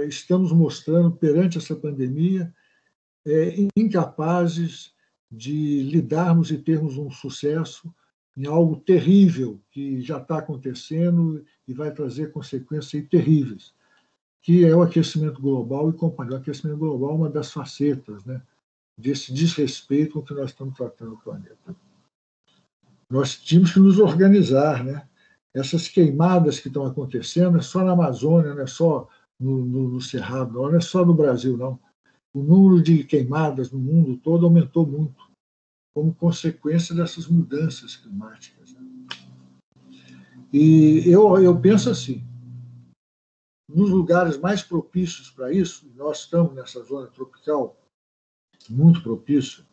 estamos mostrando, perante essa pandemia, incapazes de lidarmos e termos um sucesso em algo terrível que já está acontecendo e vai trazer consequências terríveis, que é o aquecimento global e companhia. O aquecimento global é uma das facetas, né, desse desrespeito com que nós estamos tratando o planeta. Nós tínhamos que nos organizar, né? Essas queimadas que estão acontecendo não é só na Amazônia, não é só no Cerrado, não é só no Brasil, não. O número de queimadas no mundo todo aumentou muito, como consequência dessas mudanças climáticas. E eu penso assim, nos lugares mais propícios para isso, nós estamos nessa zona tropical, muito propício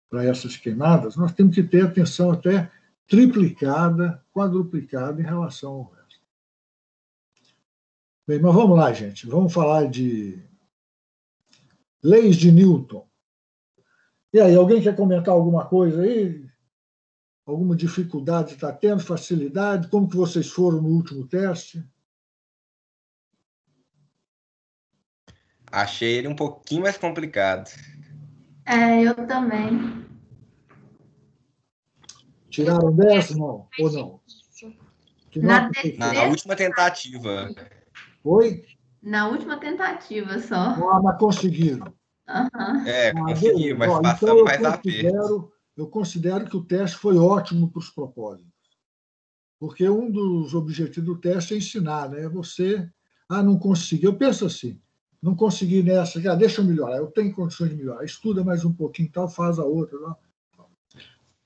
para essas queimadas, nós temos que ter atenção até triplicada, quadruplicada em relação ao resto. Bem, mas vamos lá, gente. Vamos falar de leis de Newton. E aí, alguém quer comentar alguma coisa aí? Alguma dificuldade está tendo? Facilidade? Como que vocês foram no último teste? Achei ele um pouquinho mais complicado. Eu também. Tiraram 10, não? Ou não? Que nota você Na fez? última tentativa. Foi? Na última tentativa só. Ah, mas conseguiram. Consegui, mas então passamos mais aperto. eu considero que o teste foi ótimo para os propósitos. Porque um dos objetivos do teste é ensinar, né? Você, não consegui. Eu penso assim, não consegui nessa, deixa eu melhorar, eu tenho condições de melhorar, estuda mais um pouquinho, tal, faz a outra. Tal.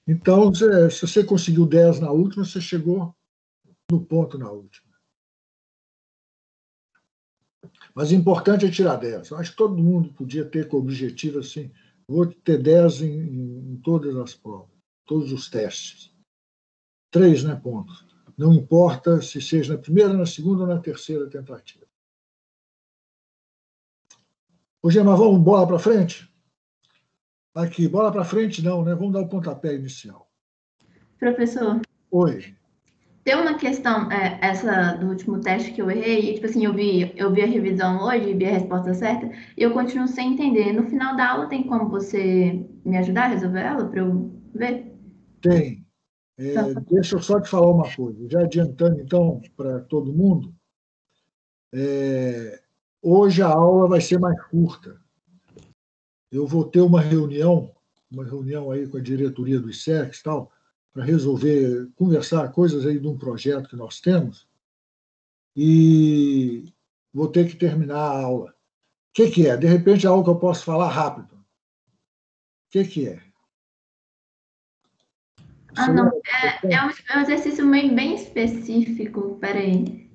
Então, se você conseguiu 10 na última, você chegou no ponto na última. Mas o importante é tirar 10. Eu acho que todo mundo podia ter como objetivo assim, vou ter 10 em todas as provas, todos os testes. 3, né, pontos. Não importa se seja na primeira, na segunda ou na terceira tentativa. Ô, Gemma, vamos bola para frente? Aqui, bola para frente não, né? Vamos dar o pontapé inicial. Professor. Oi. Tem uma questão, essa do último teste que eu errei, e, tipo assim, eu vi a revisão hoje, vi a resposta certa, e eu continuo sem entender. No final da aula, tem como você me ajudar a resolver ela, para eu ver? Tem. Deixa eu só te falar uma coisa, já adiantando, então, para todo mundo, hoje a aula vai ser mais curta. Eu vou ter uma reunião aí com a diretoria do ISEX e tal, para resolver, conversar coisas aí de um projeto que nós temos, e vou ter que terminar a aula. O que é? De repente, é algo que eu posso falar rápido. O que é? Não. É um exercício meio bem específico. Peraí.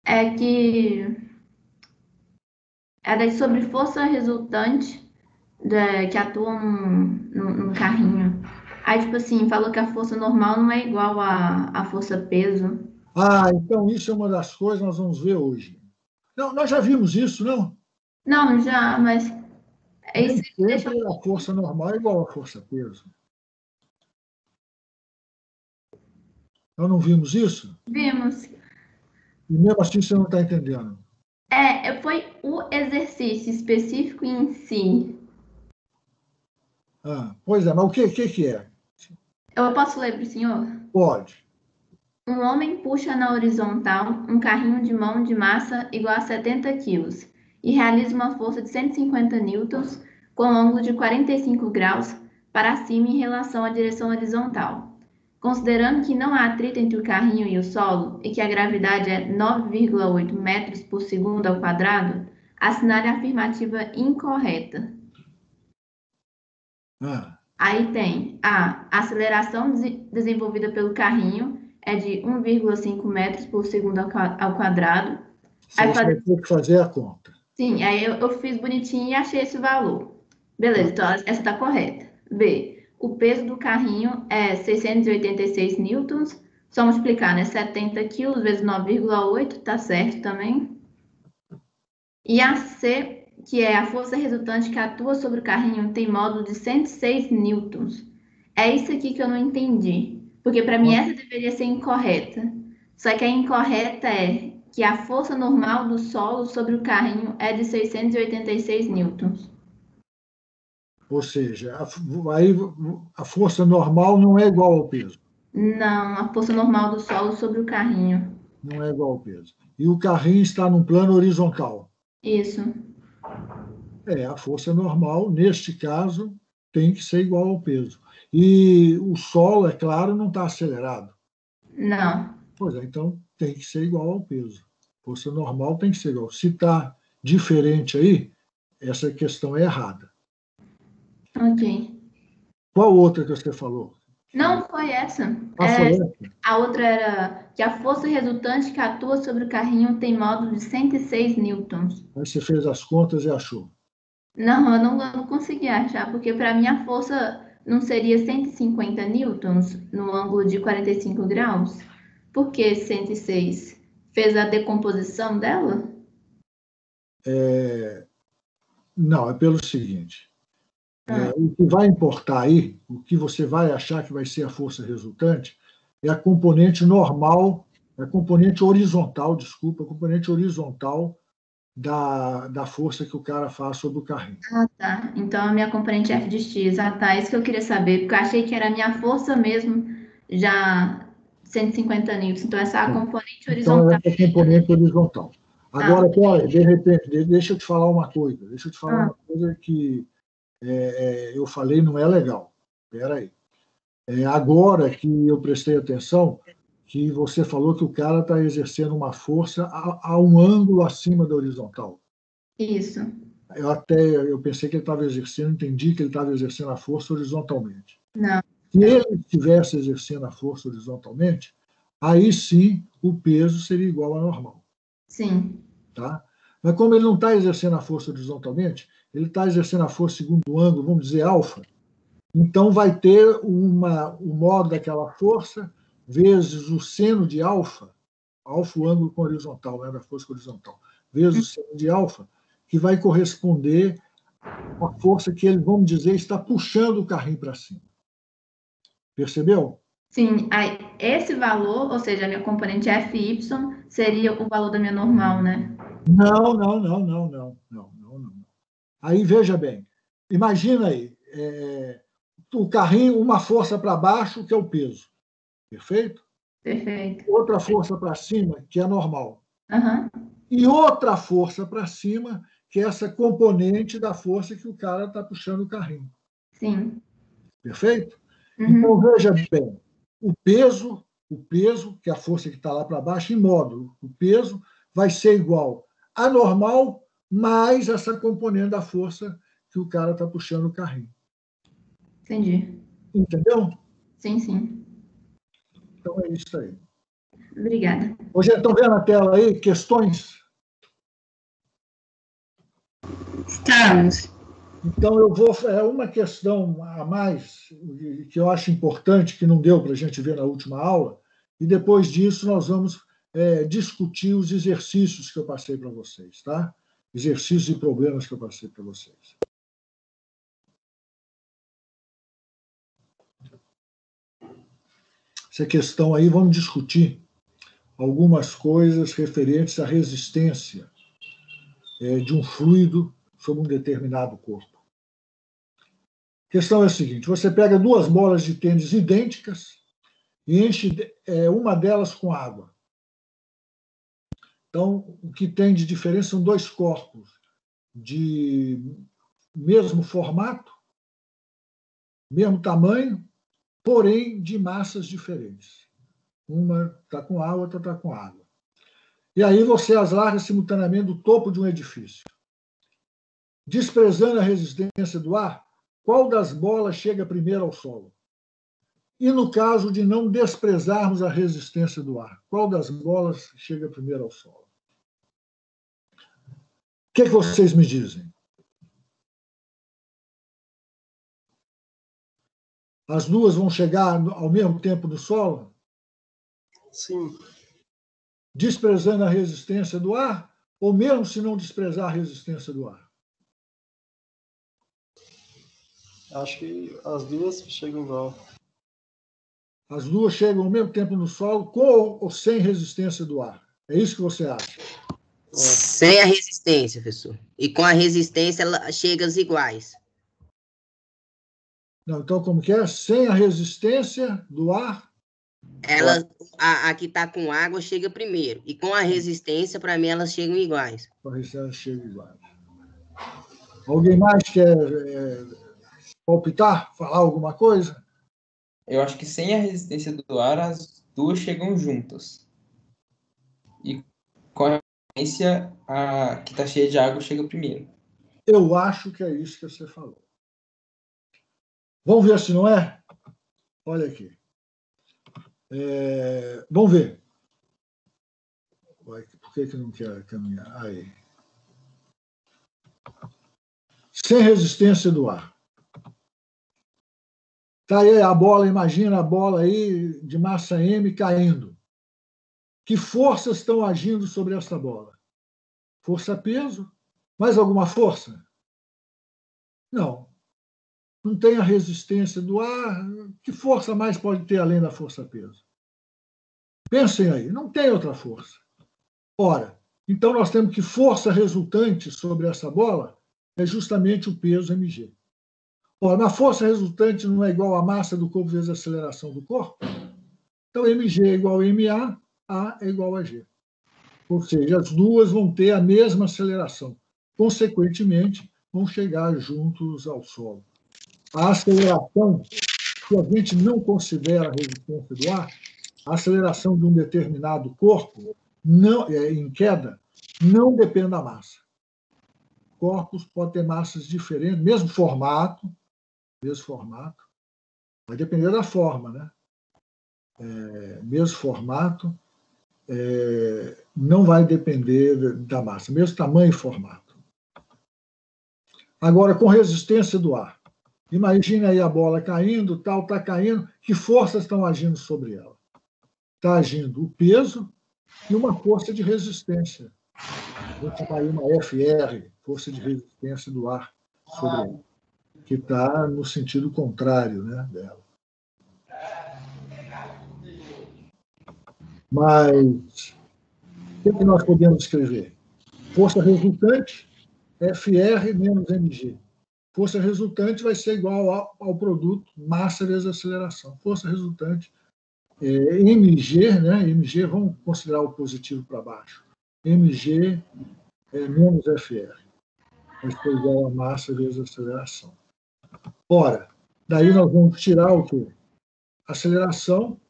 É sobre força resultante que atua num carrinho. Aí, tipo assim, falou que a força normal não é igual à força peso. Então isso é uma das coisas que nós vamos ver hoje. Não, nós já vimos isso, não? Não, já, mas... Nem sempre a força normal é igual à força peso. Nós não vimos isso? Vimos. E mesmo assim você não está entendendo. Foi o exercício específico em si. Pois é, mas o que é? Eu posso ler para o senhor? Pode. Um homem puxa na horizontal um carrinho de mão de massa igual a 70 kg e realiza uma força de 150 newtons com ângulo de 45 graus para cima em relação à direção horizontal. Considerando que não há atrito entre o carrinho e o solo e que a gravidade é 9,8 metros por segundo ao quadrado, assinale a afirmativa incorreta. Aí tem a aceleração desenvolvida pelo carrinho é de 1,5 metros por segundo ao quadrado. Você vai ter que fazer a conta. Sim, aí eu fiz bonitinho e achei esse valor. Beleza, então essa está correta. B. O peso do carrinho é 686 newtons. Só multiplicar, né? 70 quilos vezes 9,8, tá certo também. E a C, que é a força resultante que atua sobre o carrinho, tem módulo de 106 newtons. É isso aqui que eu não entendi. Porque para mim essa deveria ser incorreta. Só que a incorreta é que a força normal do solo sobre o carrinho é de 686 newtons. Ou seja, aí a força normal não é igual ao peso. Não, a força normal do solo sobre o carrinho. Não é igual ao peso. E o carrinho está num plano horizontal. Isso. A força normal, neste caso, tem que ser igual ao peso. E o solo, é claro, não está acelerado. Não. Pois é, então tem que ser igual ao peso. Força normal tem que ser igual. Se está diferente aí, essa questão é errada. Ok. Qual outra que você falou? Não foi essa. Foi essa? A outra era que a força resultante que atua sobre o carrinho tem módulo de 106 newtons. Aí você fez as contas e achou. Não, eu não consegui achar, porque para mim a força não seria 150 newtons no ângulo de 45 graus? Por que 106? Fez a decomposição dela? Não, é pelo seguinte. O que vai importar aí, o que você vai achar que vai ser a força resultante, é a componente normal, a componente horizontal, desculpa, a componente horizontal da força que o cara faz sobre o carrinho. Ah, tá. Então a minha componente é F de X. Ah, tá. Isso que eu queria saber, porque eu achei que era a minha força mesmo, já 150 newtons. Então essa é a componente Então, horizontal. essa é a componente horizontal. Agora, olha, de repente, deixa eu te falar uma coisa. Deixa eu te falar uma coisa que eu falei não é legal. Espera aí. Agora que eu prestei atenção, que você falou que o cara está exercendo uma força a um ângulo acima da horizontal. Isso. Eu pensei que ele estava exercendo, entendi que ele estava exercendo a força horizontalmente. Não. Se ele estivesse exercendo a força horizontalmente, aí sim o peso seria igual a normal. Sim. Tá? Mas como ele não está exercendo a força horizontalmente, ele está exercendo a força segundo o ângulo, vamos dizer, alfa, então vai ter o modo daquela força vezes o seno de alfa, o ângulo com horizontal, né, da força horizontal, vezes o seno de alfa, que vai corresponder à força que ele, vamos dizer, está puxando o carrinho para cima. Percebeu? Sim, aí, esse valor, ou seja, a minha componente FY, seria o valor da minha normal, né? Não. Aí veja bem, imagina aí, o carrinho, uma força para baixo, que é o peso, perfeito? Perfeito. Outra força para cima, que é normal. Uhum. E outra força para cima, que é essa componente da força que o cara está puxando o carrinho. Sim. Perfeito? Uhum. Então, veja bem, o peso, que é a força que está lá para baixo, em módulo, o peso vai ser igual a normal mais essa componente da força que o cara está puxando o carrinho. Entendi. Entendeu? Sim. Então é isso aí. Obrigada. Hoje estão vendo na tela aí questões? Estamos. Então eu vou. Uma questão a mais que eu acho importante, que não deu para a gente ver na última aula, e depois disso nós vamos discutir os exercícios que eu passei para vocês, tá? Exercícios e problemas que eu passei para vocês. Essa questão aí, vamos discutir algumas coisas referentes à resistência de um fluido sobre um determinado corpo. A questão é a seguinte: você pega duas bolas de tênis idênticas e enche uma delas com água. Então, o que tem de diferença são dois corpos de mesmo formato, mesmo tamanho, porém de massas diferentes. Uma está com água, outra está com água. E aí você as larga simultaneamente do topo de um edifício. Desprezando a resistência do ar, qual das bolas chega primeiro ao solo? E no caso de não desprezarmos a resistência do ar, qual das bolas chega primeiro ao solo? O que vocês me dizem? As duas vão chegar ao mesmo tempo no solo? Sim. Desprezando a resistência do ar, ou mesmo se não desprezar a resistência do ar? Acho que as duas chegam igual. As duas chegam ao mesmo tempo no solo, com ou sem resistência do ar? É isso que você acha? Sem a resistência, professor. E com a resistência, ela chega às iguais. Não, então, como que é? Sem a resistência do ar? A que está com água chega primeiro. E com a resistência, para mim, elas chegam iguais. Com a resistência chega iguais. Alguém mais quer palpitar? Falar alguma coisa? Eu acho que sem a resistência do ar, as duas chegam juntas. E com a resistência, a que está cheia de água chega primeiro. Eu acho que é isso que você falou. Vamos ver se não é? Olha aqui. Vamos ver. Por que não quer caminhar? Aí. Sem resistência do ar. Está aí a bola, imagina a bola aí de massa M caindo. Que forças estão agindo sobre essa bola? Força-peso? Mais alguma força? Não. Não tem a resistência do ar. Que força mais pode ter além da força-peso? Pensem aí, não tem outra força. Ora, então nós temos que força resultante sobre essa bola é justamente o peso mg. Ora, a força resultante não é igual à massa do corpo vezes a aceleração do corpo? Então, mg é igual a ma, a é igual a g. Ou seja, as duas vão ter a mesma aceleração. Consequentemente, vão chegar juntos ao solo. A aceleração, se a gente não considera a resistência do ar, a aceleração de um determinado corpo em queda não depende da massa. Corpos podem ter massas diferentes, mesmo formato, vai depender da forma, né? Mesmo formato, não vai depender da massa, mesmo tamanho e formato. Agora, com resistência do ar. Imagine aí a bola caindo, está caindo, que forças estão agindo sobre ela? Está agindo o peso e uma força de resistência. Vou chamar aí uma FR, força de resistência do ar sobre ela, que está no sentido contrário, né, dela. Mas o que nós podemos escrever? Força resultante, FR menos mg. Força resultante vai ser igual ao produto massa vezes aceleração. Força resultante, mg, né? mg, vamos considerar o positivo para baixo. mg menos FR. Vai ser igual a massa vezes aceleração. Ora, daí nós vamos tirar o quê? Aceleração.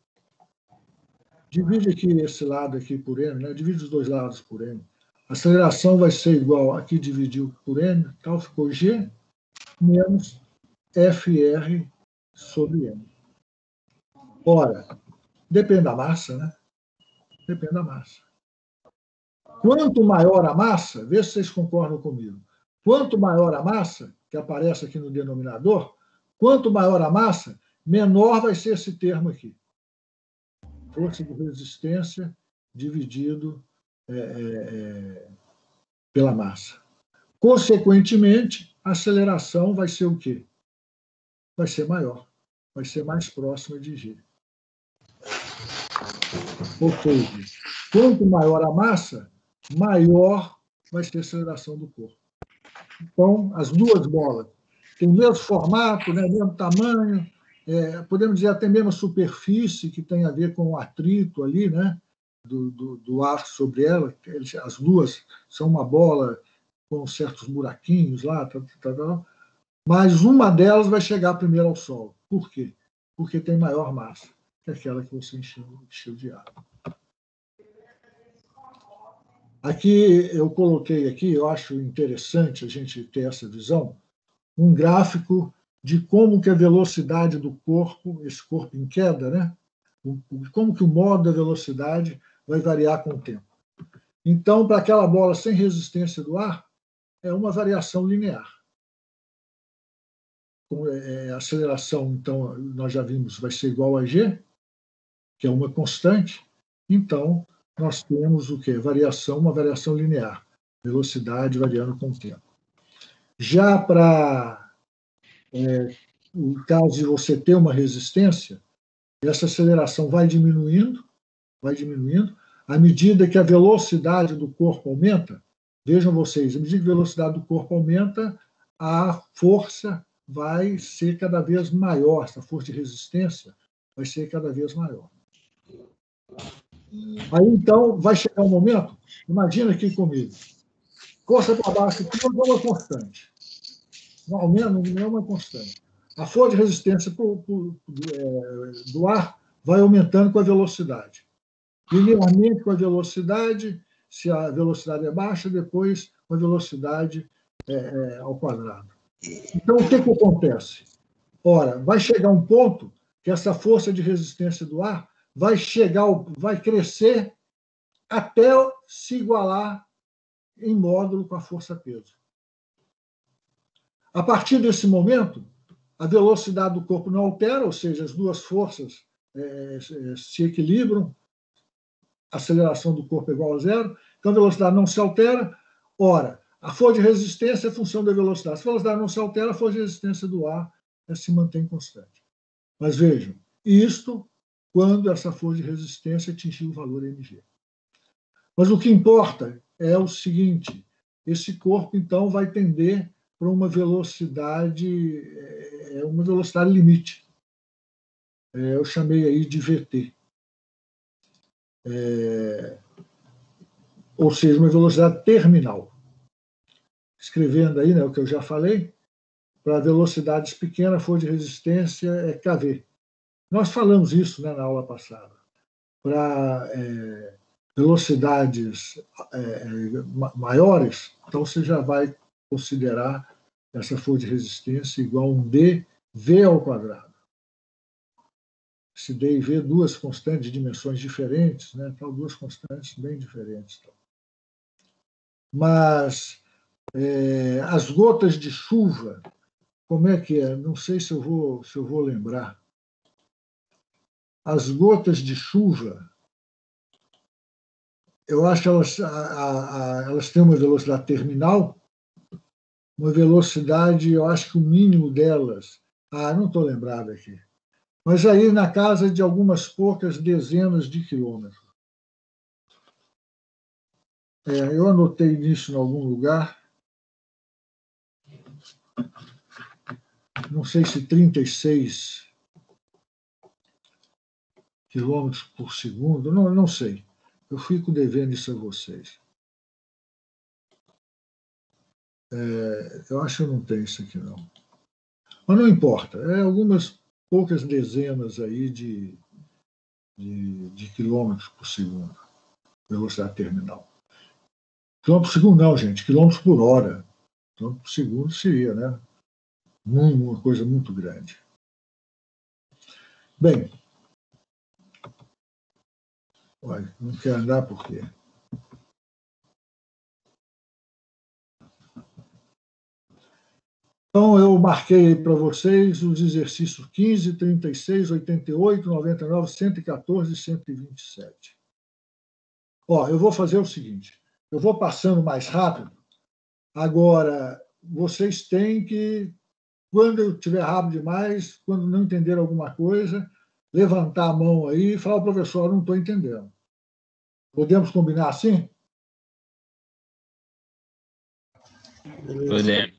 Divide aqui esse lado aqui por m, né? Divide os dois lados por m. A aceleração vai ser igual, aqui dividiu por m, tal, ficou g menos FR sobre m. Ora, depende da massa, né? Depende da massa. Quanto maior a massa, vê se vocês concordam comigo, quanto maior a massa, que aparece aqui no denominador, quanto maior a massa, menor vai ser esse termo aqui. Força de resistência dividido pela massa. Consequentemente, a aceleração vai ser o quê? Vai ser maior, vai ser mais próxima de g. Ou seja, quanto maior a massa, maior vai ser a aceleração do corpo. Então, as duas bolas têm o mesmo formato, né, mesmo tamanho, podemos dizer até mesmo a superfície, que tem a ver com o atrito ali, né, do ar sobre ela. As duas são uma bola com certos buraquinhos lá, mas uma delas vai chegar primeiro ao solo. Por quê? Porque tem maior massa que aquela que você encheu de água. Aqui, eu coloquei aqui, eu acho interessante a gente ter essa visão, um gráfico de como que a velocidade do corpo, esse corpo em queda, né? Como que o modo da velocidade vai variar com o tempo. Então, para aquela bola sem resistência do ar, é uma variação linear. A aceleração, então, nós já vimos, vai ser igual a g, que é uma constante. Então, nós temos o quê? Uma variação linear. Velocidade variando com o tempo. Já para o caso de você ter uma resistência, essa aceleração vai diminuindo, à medida que a velocidade do corpo aumenta, vejam vocês, à medida que a velocidade do corpo aumenta, a força vai ser cada vez maior, essa força de resistência vai ser cada vez maior. Aí, então, vai chegar um momento, imagina aqui comigo, força para baixo, tudo é uma constante. Não é uma constante. A força de resistência do ar vai aumentando com a velocidade. Linearmente com a velocidade, se a velocidade é baixa, depois com a velocidade ao quadrado. Então, o que acontece? Ora, vai chegar um ponto que essa força de resistência do ar vai crescer até se igualar em módulo com a força-peso. A partir desse momento, a velocidade do corpo não altera, ou seja, as duas forças se equilibram, a aceleração do corpo é igual a zero, então a velocidade não se altera. Ora, a força de resistência é função da velocidade. Se a velocidade não se altera, a força de resistência do ar se mantém constante. Mas vejam, isto quando essa força de resistência atingir o valor mg. Mas o que importa é o seguinte, esse corpo, então, vai tender para uma velocidade limite. Eu chamei aí de VT. Ou seja, uma velocidade terminal. Escrevendo aí, o que eu já falei, para velocidades pequenas, a força de resistência é kV. Nós falamos isso, na aula passada. Para velocidades maiores, então você já vai considerar essa força de resistência igual a um dV ao quadrado. Esse D e V, duas constantes de dimensões diferentes, então duas constantes bem diferentes. Mas as gotas de chuva, como é que é? Não sei se eu vou lembrar. As gotas de chuva, eu acho que elas têm uma velocidade terminal, uma velocidade, eu acho que o mínimo delas, não estou lembrado aqui, mas aí na casa de algumas poucas dezenas de quilômetros. Eu anotei isso em algum lugar, não sei se 36 quilômetros por segundo, não sei. Eu fico devendo isso a vocês. Eu acho que eu não tenho isso aqui, não. Mas não importa. Algumas poucas dezenas aí de quilômetros por segundo. Velocidade terminal. Quilômetros por segundo não, gente. Quilômetros por hora. Quilômetros por segundo seria, uma coisa muito grande. Bem, olha, não quer andar por quê? Então, eu marquei para vocês os exercícios 15, 36, 88, 99, 114 e 127. Eu vou fazer o seguinte, eu vou passando mais rápido. Agora, vocês têm que, quando eu estiver rápido demais, quando não entender alguma coisa, levantar a mão aí e falar, professor, não estou entendendo. Podemos combinar assim? Podemos.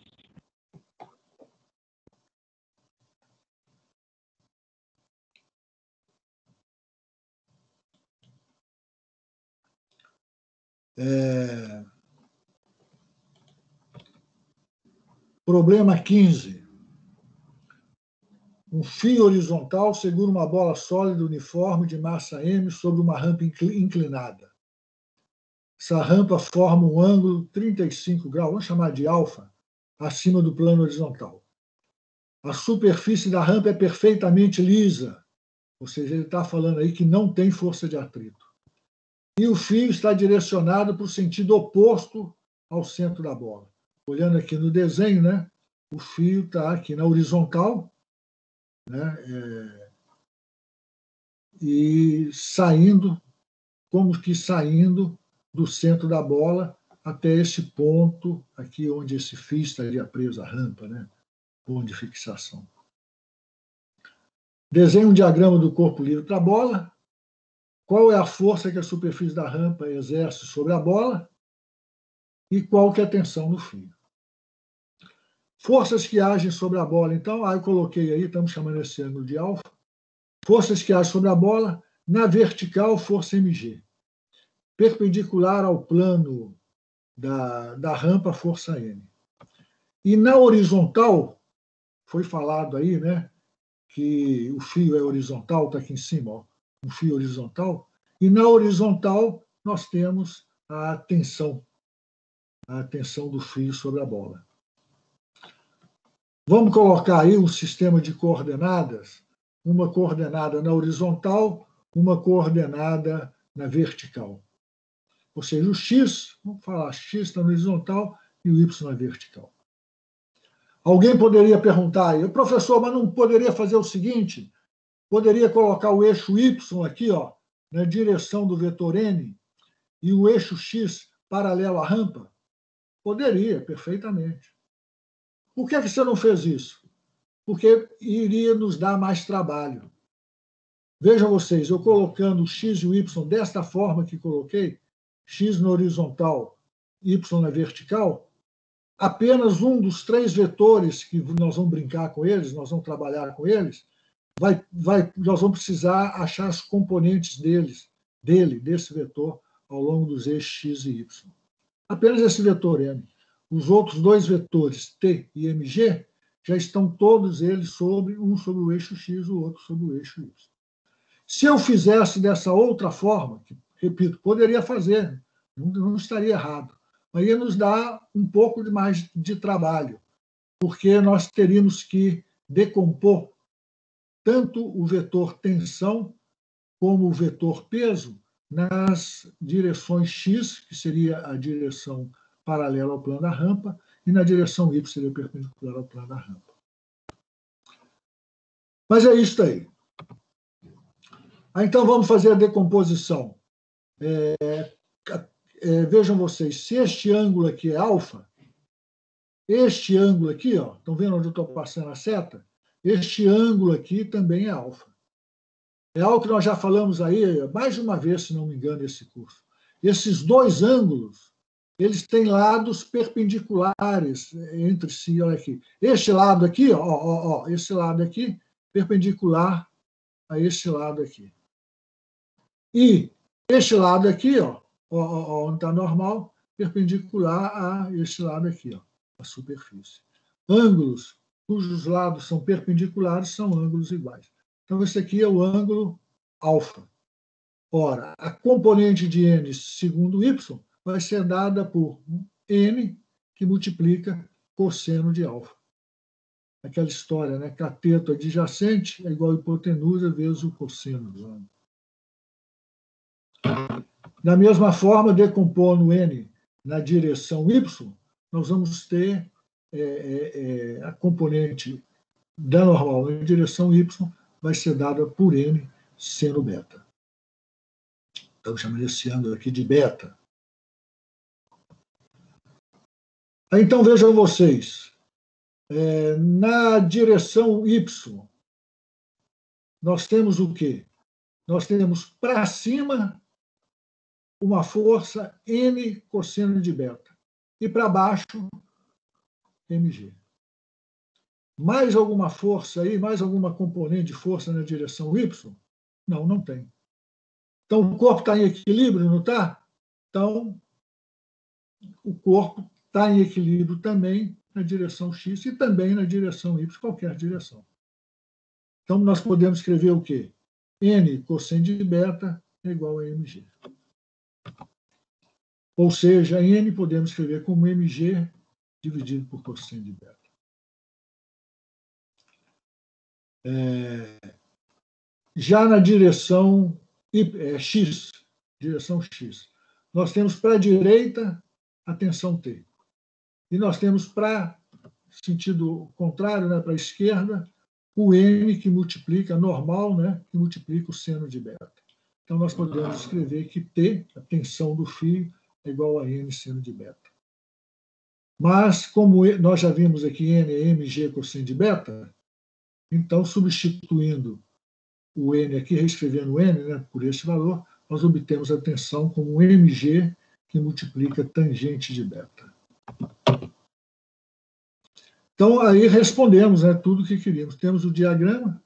Problema 15. Um fio horizontal segura uma bola sólida uniforme de massa M sobre uma rampa inclinada. Essa rampa forma um ângulo 35 graus, vamos chamar de alfa, acima do plano horizontal. A superfície da rampa é perfeitamente lisa, ou seja, ele está falando aí que não tem força de atrito. E o fio está direcionado para o sentido oposto ao centro da bola. Olhando aqui no desenho, o fio está aqui na horizontal, e saindo, como que saindo do centro da bola até esse ponto aqui onde esse fio estaria preso à rampa, ponto de fixação. Desenhe um diagrama do corpo livre para a bola. qual é a força que a superfície da rampa exerce sobre a bola e qual que é a tensão no fio. Forças que agem sobre a bola, então, eu coloquei aí, estamos chamando esse ângulo de alfa. Forças que agem sobre a bola, na vertical, força mg. Perpendicular ao plano da rampa, força n. E na horizontal, foi falado aí, né, que o fio é horizontal, está aqui em cima, ó, um fio horizontal, e na horizontal nós temos a tensão do fio sobre a bola. Vamos colocar aí um sistema de coordenadas, uma coordenada na horizontal, uma coordenada na vertical. Ou seja, o x, vamos falar, x está na horizontal e o y na vertical. Alguém poderia perguntar aí, professor, mas não poderia fazer o seguinte? Poderia colocar o eixo y aqui, ó, na direção do vetor n e o eixo x paralelo à rampa? Poderia, perfeitamente. Por que você não fez isso? Porque iria nos dar mais trabalho. Vejam vocês, eu colocando o x e o y desta forma que coloquei, x na horizontal, y na vertical, apenas um dos 3 vetores que nós vamos brincar com eles, nós vamos trabalhar com eles, nós vamos precisar achar as componentes desse vetor, ao longo dos eixos x e y. Apenas esse vetor m. Os outros 2 vetores, t e mg, já estão todos eles um sobre o eixo x, o outro sobre o eixo y. Se eu fizesse dessa outra forma, que, repito, poderia fazer, não estaria errado, mas ia nos dar um pouco mais de trabalho, porque nós teríamos que decompor tanto o vetor tensão como o vetor peso nas direções x, que seria a direção paralela ao plano da rampa, e na direção y, seria perpendicular ao plano da rampa. Mas é isso aí. Então, vamos fazer a decomposição. Vejam vocês, se este ângulo aqui é alfa, este ângulo aqui, ó, estão vendo onde eu estou passando a seta? Este ângulo aqui também é alfa. É algo que nós já falamos aí mais de uma vez, se não me engano, nesse curso. Esses 2 ângulos, eles têm lados perpendiculares entre si. Olha aqui. Este lado aqui, esse lado aqui, perpendicular a este lado aqui. E este lado aqui, onde está normal, perpendicular a este lado aqui, a superfície. Ângulos cujos lados são perpendiculares são ângulos iguais. Então, esse aqui é o ângulo alfa. Ora, a componente de n segundo y vai ser dada por n, que multiplica cosseno de alfa. Aquela história, né? Cateto adjacente é igual a hipotenusa vezes o cosseno do ângulo. Da mesma forma, decompondo n na direção y, nós vamos ter a componente da normal na direção y vai ser dada por n seno beta. Estamos chamando esse ângulo aqui de beta. Então, vejam vocês, na direção y, nós temos o quê? Nós temos para cima uma força n cosseno de beta e para baixo mg. Mais alguma força aí, mais alguma componente de força na direção y? Não, não tem. Então, o corpo está em equilíbrio, não está? Então, o corpo está em equilíbrio também na direção x e também na direção y, qualquer direção. Então, nós podemos escrever o quê? N cosseno de beta é igual a mg. Ou seja, N podemos escrever como mg dividido por cosseno de beta. Já na direção x, nós temos para a direita a tensão T. E nós temos para sentido contrário, né, para a esquerda, o N que multiplica, normal, né, que multiplica o seno de beta. Então, nós podemos escrever que T, a tensão do fio, é igual a N seno de beta. Mas, como nós já vimos aqui, N é mg cosseno de beta, então, substituindo o N aqui, reescrevendo o N, né, por esse valor, nós obtemos a tensão como um mg que multiplica tangente de beta. Então, aí respondemos, né, tudo o que queríamos. Temos o diagrama.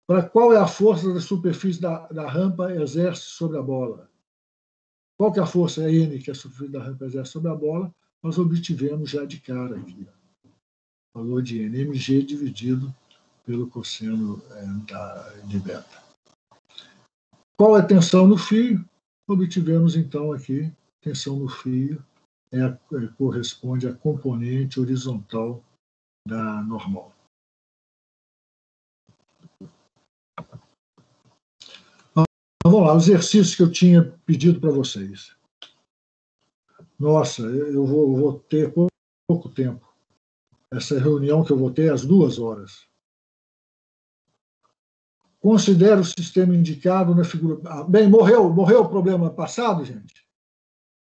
Para qual é a força da superfície da rampa exerce sobre a bola? Qual que é a força N que a superfície da rampa exerce sobre a bola? Nós obtivemos já de cara aqui. O valor de N, mg dividido pelo cosseno de beta. Qual é a tensão no fio? Obtivemos, então, aqui, tensão no fio corresponde à componente horizontal da normal. Vamos lá, os exercícios que eu tinha pedido para vocês. Nossa, eu vou ter pouco tempo. Essa reunião que eu vou ter às 2 horas. Considere o sistema indicado na figura... bem, morreu o problema passado, gente?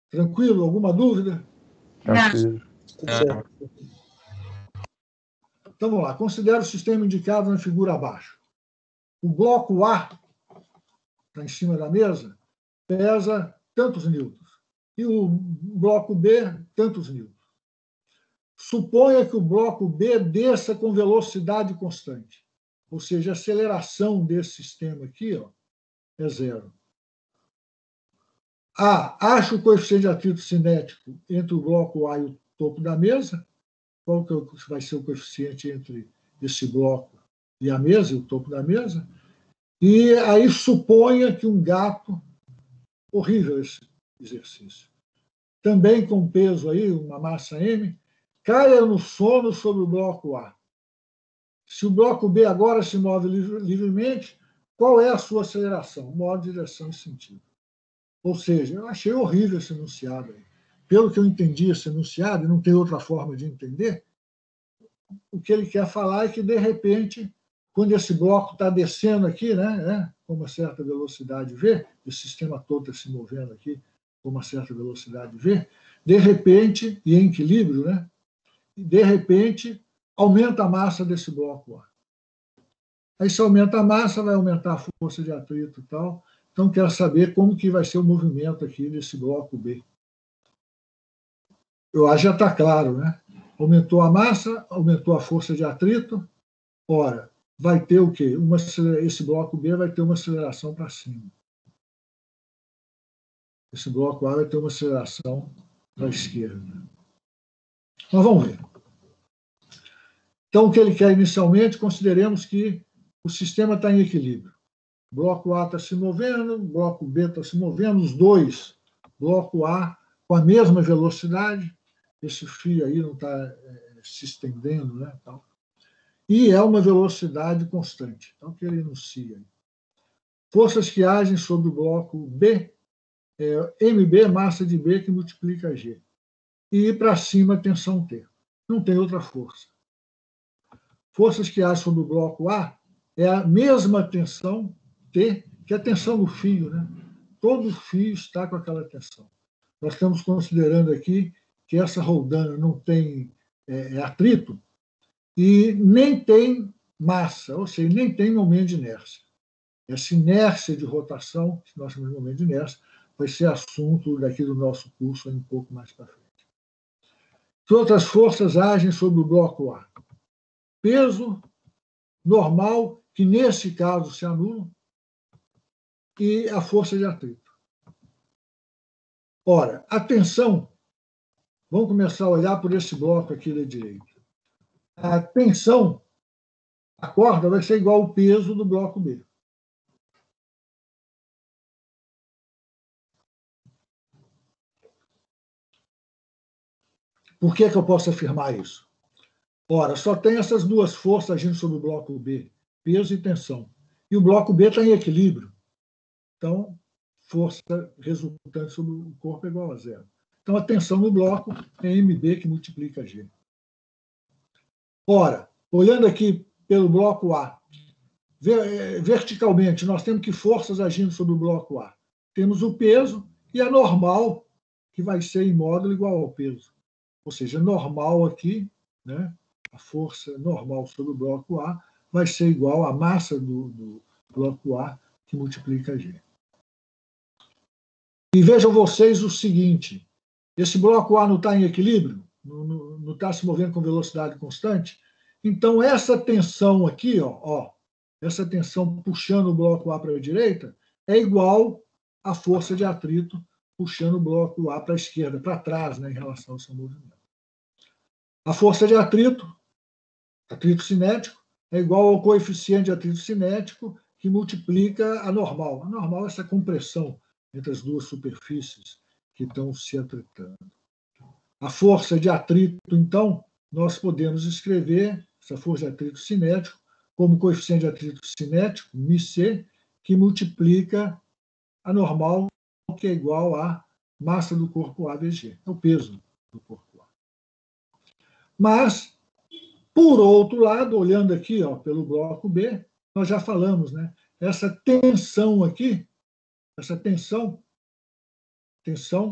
Tranquilo? Alguma dúvida? Tranquilo. Então, vamos lá. Considere o sistema indicado na figura abaixo. O bloco A, está em cima da mesa, pesa tantos newtons. E o bloco B, tantos newtons. Suponha que o bloco B desça com velocidade constante. Ou seja, a aceleração desse sistema aqui é 0. Acha o coeficiente de atrito cinético entre o bloco A e o topo da mesa. Qual que vai ser o coeficiente entre esse bloco e a mesa, e o topo da mesa? E aí suponha que um gato, horrível esse exercício, também com peso aí, uma massa M, caia no sono sobre o bloco A. Se o bloco B agora se move livremente, qual é a sua aceleração? Modo, direção e sentido. Ou seja, eu achei horrível esse enunciado aí. Pelo que eu entendi esse enunciado, e não tem outra forma de entender, o que ele quer falar é que, de repente, quando esse bloco está descendo aqui, né, com uma certa velocidade v, o sistema todo está se movendo aqui com uma certa velocidade v, de repente, e em equilíbrio, né, de repente, aumenta a massa desse bloco A. Aí, se aumenta a massa, vai aumentar a força de atrito e tal. Então, quero saber como que vai ser o movimento aqui desse bloco B. Eu acho que já está claro, né? Aumentou a massa, aumentou a força de atrito. Ora, vai ter o quê? Esse bloco B vai ter uma aceleração para cima. Esse bloco A vai ter uma aceleração para a esquerda. Mas vamos ver. Então, o que ele quer inicialmente, consideremos que o sistema está em equilíbrio. O bloco A está se movendo, o bloco B está se movendo, os dois, bloco A com a mesma velocidade, esse fio aí não está se estendendo, né? Tal. E é uma velocidade constante. Então, o que ele enuncia aí? Forças que agem sobre o bloco B, MB, massa de B, que multiplica G. E para cima, tensão T. Não tem outra força. Forças que agem sobre o bloco A é a mesma tensão T, que é a tensão no fio, né? Todo fio está com aquela tensão. Nós estamos considerando aqui que essa roldana não tem atrito e nem tem massa, ou seja, nem tem momento de inércia. Essa inércia de rotação, que nós chamamos de momento de inércia, vai ser assunto daqui do nosso curso um pouco mais para frente. Que outras forças agem sobre o bloco A? Peso normal, que nesse caso se anula, e a força de atrito. Ora, a tensão, vamos começar a olhar por esse bloco aqui da direita. A tensão, a corda vai ser igual ao peso do bloco B. Por que eu posso afirmar isso? Ora, só tem essas duas forças agindo sobre o bloco B, peso e tensão. E o bloco B está em equilíbrio. Então, força resultante sobre o corpo é igual a 0. Então, a tensão no bloco é MB que multiplica G. Ora, olhando aqui pelo bloco A, verticalmente, nós temos que forças agindo sobre o bloco A. Temos o peso e a normal, que vai ser em módulo igual ao peso. Ou seja, normal aqui, né, a força normal sobre o bloco A, vai ser igual à massa do bloco A, que multiplica G. E vejam vocês o seguinte, esse bloco A não está em equilíbrio, não está se movendo com velocidade constante, então essa tensão aqui, essa tensão puxando o bloco A para a direita, é igual à força de atrito puxando o bloco A para a esquerda, para trás, né, em relação ao seu movimento. A força de atrito cinético, é igual ao coeficiente de atrito cinético que multiplica a normal. A normal é essa compressão entre as duas superfícies que estão se atritando. A força de atrito, então, nós podemos escrever essa força de atrito cinético como coeficiente de atrito cinético, μc, que multiplica a normal, que é igual à massa do corpo A vezes G. É o peso do corpo A. Mas, por outro lado, olhando aqui pelo bloco B, nós já falamos, né? Essa tensão aqui, essa tensão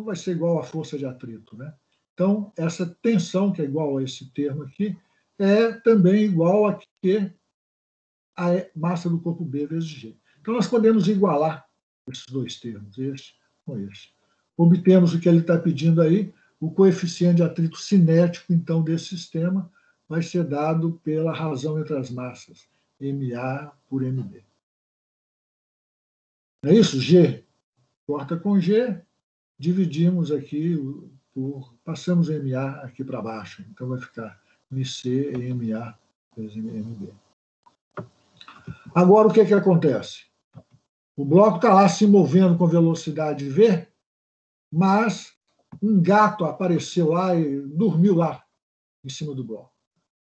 vai ser igual à força de atrito, né? Então, essa tensão, que é igual a esse termo aqui, é também igual a massa do corpo B vezes G. Então, nós podemos igualar esses dois termos, este com este. Obtemos o que ele está pedindo aí, o coeficiente de atrito cinético, então, desse sistema vai ser dado pela razão entre as massas, MA por MB. É isso? G corta com G, dividimos aqui passamos MA aqui para baixo, então vai ficar MC e MA vezes MB. Agora, o que acontece? O bloco está lá se movendo com velocidade V, mas um gato apareceu lá e dormiu lá em cima do bloco.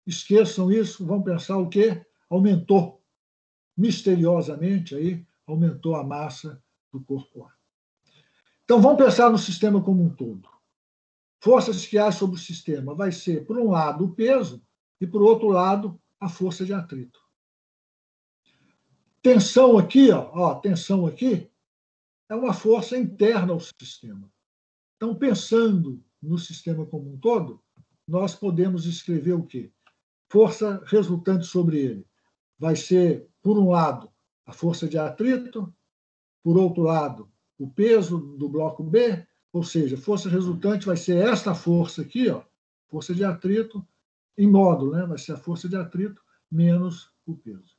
Esqueçam isso, vão pensar o quê? Aumentou, misteriosamente, aumentou a massa do corpo A. Então, vamos pensar no sistema como um todo. Forças que há sobre o sistema vai ser, por um lado, o peso e, por outro lado, a força de atrito. Tensão aqui, tensão aqui, é uma força interna ao sistema. Então, pensando no sistema como um todo, nós podemos escrever o quê? Força resultante sobre ele vai ser, por um lado, a força de atrito, por outro lado, o peso do bloco B, ou seja, força resultante vai ser esta força aqui, força de atrito, em módulo, né? Vai ser a força de atrito menos o peso.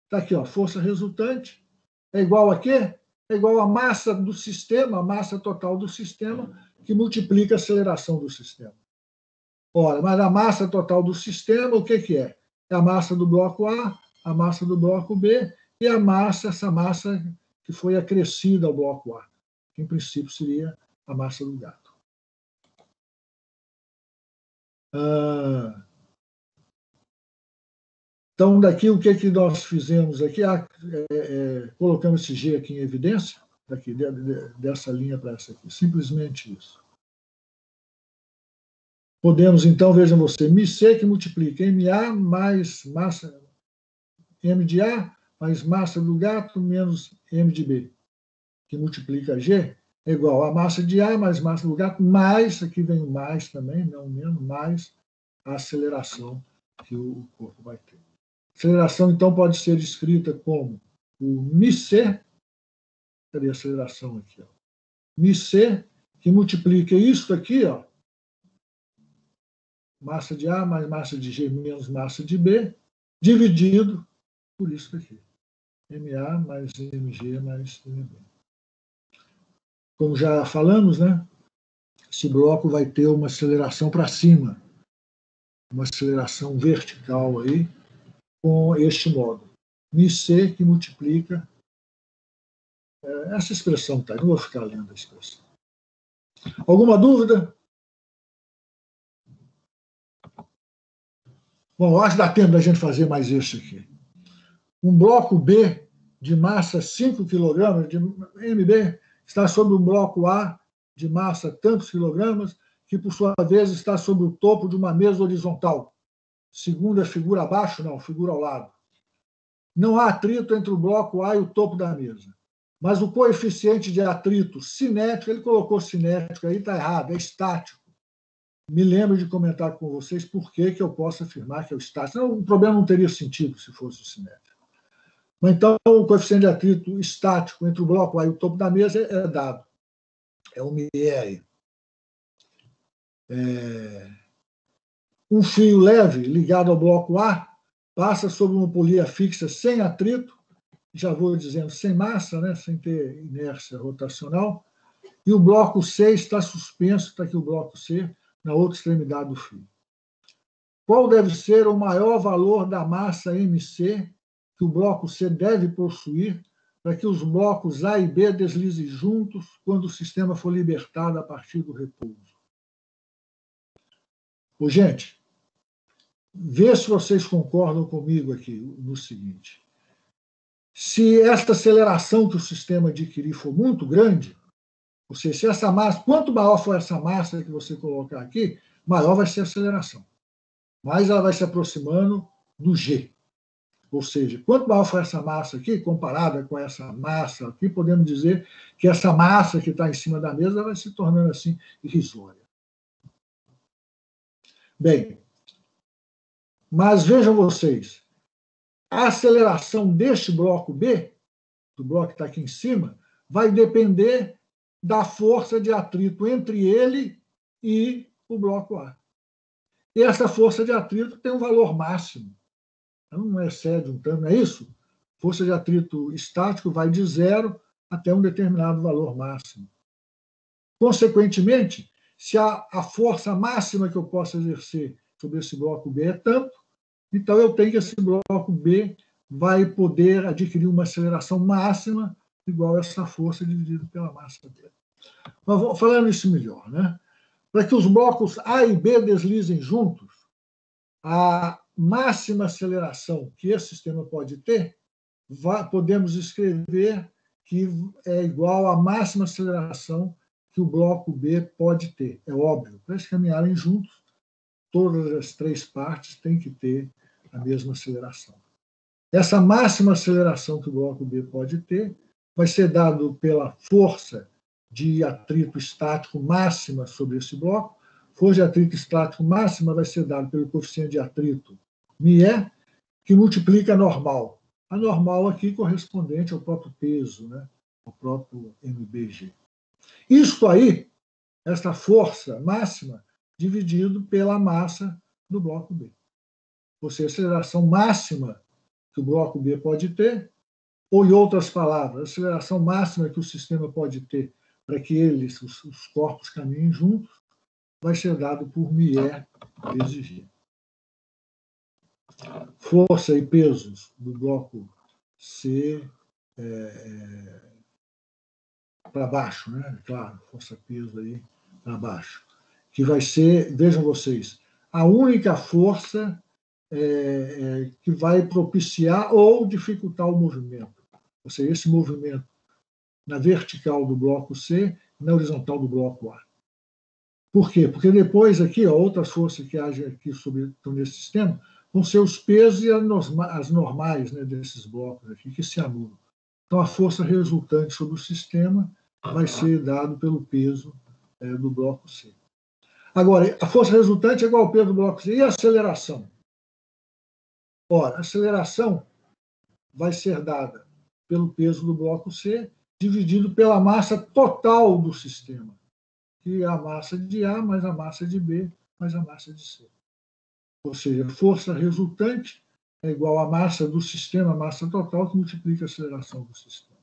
Está aqui, força resultante é igual a quê? É igual a massa do sistema, a massa total do sistema, que multiplica a aceleração do sistema. Ora, mas a massa total do sistema, o que é? É a massa do bloco A, a massa do bloco B e essa massa que foi acrescida ao bloco A, que em princípio seria a massa do gato. Então, daqui o que nós fizemos aqui? Colocamos esse G aqui em evidência, daqui, dessa linha para essa aqui, simplesmente isso. Podemos, então, vejam você, μc que multiplica MA mais massa, M de A mais massa do gato menos M de B, que multiplica G, é igual a massa de A mais massa do gato, mais, aqui vem o mais também, não menos, mais a aceleração que o corpo vai ter. A aceleração, então, pode ser escrita como o μc, cadê a aceleração aqui? μc, que multiplica isso aqui, massa de A mais massa de G menos massa de B, dividido por isso aqui. MA mais MG mais MB. Como já falamos, né? Esse bloco vai ter uma aceleração para cima, uma aceleração vertical com este módulo. μc que multiplica essa expressão, tá? Não vou ficar lendo a expressão. Alguma dúvida? Bom, acho que dá tempo da gente fazer mais este aqui. Um bloco B de massa 5 kg, de MB, está sobre um bloco A de massa tantos quilogramas, que, por sua vez, está sobre o topo de uma mesa horizontal. Segundo a figura abaixo, não, figura ao lado. Não há atrito entre o bloco A e o topo da mesa. Mas o coeficiente de atrito cinético, ele colocou cinético aí, está errado, é estático. Me lembro de comentar com vocês por que eu posso afirmar que é o estático. O problema não teria sentido se fosse o cinético. Mas, então, o coeficiente de atrito estático entre o bloco A e o topo da mesa é dado. É o ME aí. Um fio leve ligado ao bloco A passa sobre uma polia fixa sem atrito, já vou dizendo sem massa, né, sem ter inércia rotacional, e o bloco C está suspenso, está aqui o bloco C, na outra extremidade do fio. Qual deve ser o maior valor da massa MC que o bloco C deve possuir para que os blocos A e B deslizem juntos quando o sistema for libertado a partir do repouso? Ô, gente, vê se vocês concordam comigo aqui no seguinte. Se esta aceleração que o sistema adquirir for muito grande, ou seja, se essa massa, quanto maior for essa massa que você colocar aqui, maior vai ser a aceleração. Mais ela vai se aproximando do G. Ou seja, quanto maior for essa massa aqui, comparada com essa massa aqui, podemos dizer que essa massa que está em cima da mesa vai se tornando assim irrisória. Bem, mas vejam vocês, a aceleração deste bloco B, do bloco que está aqui em cima, vai depender da força de atrito entre ele e o bloco A. E essa força de atrito tem um valor máximo. Não excede um tanto, não é isso? Força de atrito estático vai de 0 até um determinado valor máximo. Consequentemente, se a força máxima que eu posso exercer sobre esse bloco B é tanto, então eu tenho que esse bloco B vai poder adquirir uma aceleração máxima igual a essa força dividida pela massa dele. Mas falando isso melhor, né? Para que os blocos A e B deslizem juntos, a máxima aceleração que esse sistema pode ter, podemos escrever que é igual à máxima aceleração que o bloco B pode ter. É óbvio, para eles caminharem juntos, todas as três partes têm que ter a mesma aceleração. Essa máxima aceleração que o bloco B pode ter vai ser dado pela força de atrito estático máxima sobre esse bloco. Força de atrito estático máxima vai ser dado pelo coeficiente de atrito μe, que multiplica a normal. A normal aqui correspondente ao próprio peso, né? Ao próprio MBG. Isto aí, essa força máxima, dividido pela massa do bloco B. Ou seja, a aceleração máxima que o bloco B pode ter, ou, em outras palavras, a aceleração máxima que o sistema pode ter para que eles, os corpos, caminhem juntos, vai ser dado por μe vezes G. Força e pesos do bloco C para baixo, né? Claro, força-peso aí para baixo. Que vai ser, vejam vocês, a única força que vai propiciar ou dificultar o movimento. Ou seja, esse movimento na vertical do bloco C e na horizontal do bloco A. Por quê? Porque depois aqui, outras forças que agem aqui estão nesse sistema vão ser os pesos e as normais, né, desses blocos aqui que se anulam. Então, a força resultante sobre o sistema vai ser dada pelo peso do bloco C. Agora, a força resultante é igual ao peso do bloco C. E a aceleração? Ora, a aceleração vai ser dada pelo peso do bloco C dividido pela massa total do sistema, que é a massa de A mais a massa de B mais a massa de C. Ou seja, a força resultante é igual à massa do sistema, a massa total, que multiplica a aceleração do sistema.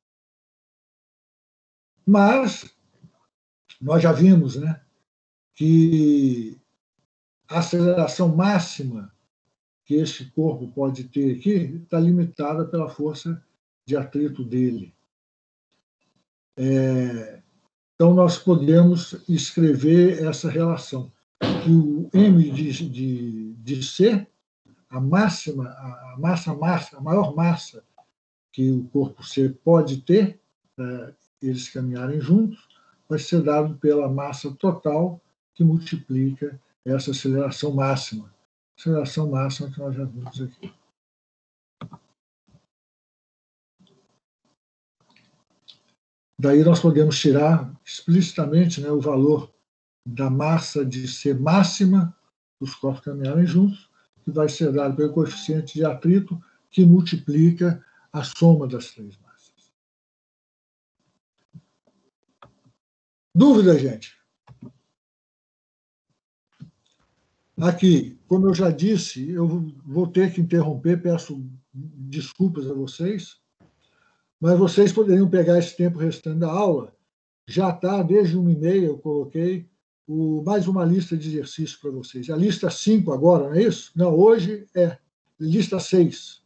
Mas nós já vimos, né, que a aceleração máxima que este corpo pode ter aqui está limitada pela força de atrito dele. Então, nós podemos escrever essa relação, que o M de C, a maior massa que o corpo C pode ter, eles caminharem juntos, vai ser dado pela massa total, que multiplica essa aceleração máxima. Aceleração máxima que nós já vimos aqui. Daí nós podemos tirar explicitamente, né, o valor da massa de C máxima dos corpos caminharem juntos, que vai ser dado pelo coeficiente de atrito, que multiplica a soma das três massas. Dúvida, gente? Aqui, como eu já disse, eu vou ter que interromper, peço desculpas a vocês, mas vocês poderiam pegar esse tempo restante da aula. Já está, desde 1h30 eu coloquei mais uma lista de exercícios para vocês. A lista 5 agora, não é isso? Não, hoje é lista 6.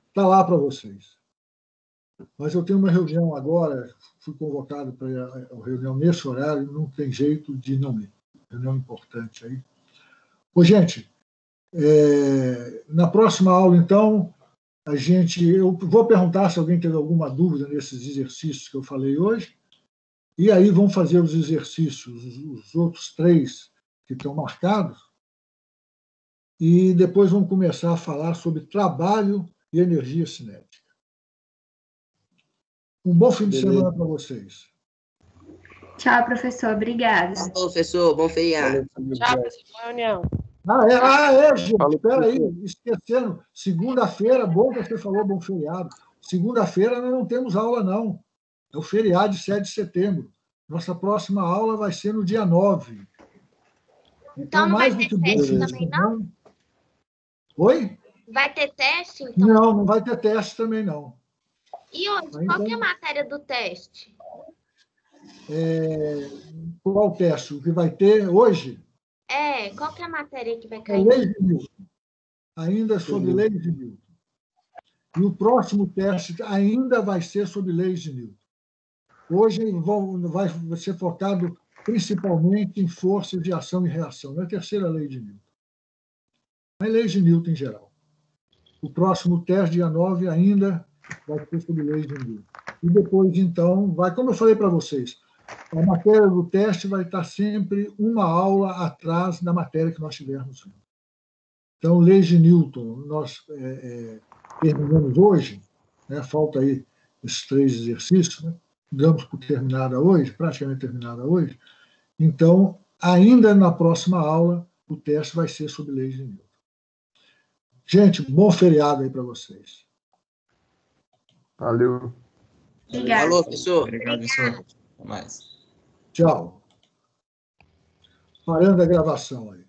Está lá para vocês. Mas eu tenho uma reunião agora, fui convocado para a reunião nesse horário, não tem jeito de não ir. Reunião importante aí. Ô, gente, na próxima aula, então, eu vou perguntar se alguém teve alguma dúvida nesses exercícios que eu falei hoje, e aí vamos fazer os exercícios, os outros 3 que estão marcados, e depois vamos começar a falar sobre trabalho e energia cinética. Um bom fim de semana para vocês. Tchau, professor. Obrigada. Tchau, professor. Bom feriado. Tchau, professor. Boa reunião. Gente, espera aí, esquecendo. Segunda-feira, bom que você falou, bom feriado. Segunda-feira nós não temos aula, não. É o feriado de 7 de setembro. Nossa próxima aula vai ser no dia 9. Então não vai ter teste também, não? Oi? Vai ter teste, então? Não vai ter teste também, não. E hoje, qual que é a matéria do teste? Qual teste? O que vai ter hoje? Qual que é a matéria que vai cair? Leis de Newton. Ainda sobre leis de Newton. E o próximo teste ainda vai ser sobre leis de Newton. Hoje vai ser focado principalmente em forças de ação e reação. É a terceira lei de Newton. Mas leis de Newton em geral. O próximo teste, dia 9, ainda vai ser sobre leis de Newton. E depois, então, como eu falei para vocês, a matéria do teste vai estar sempre uma aula atrás da matéria que nós tivermos vendo. Então, leis de Newton, nós terminamos hoje, né? Falta aí esses 3 exercícios, né? Damos por terminada hoje, praticamente terminada hoje. Então, ainda na próxima aula, o teste vai ser sobre leis de Newton. Gente, bom feriado aí para vocês. Valeu. Obrigada. Falou, professor. Obrigado, professor. Até mais. Tchau. Parando a gravação aí.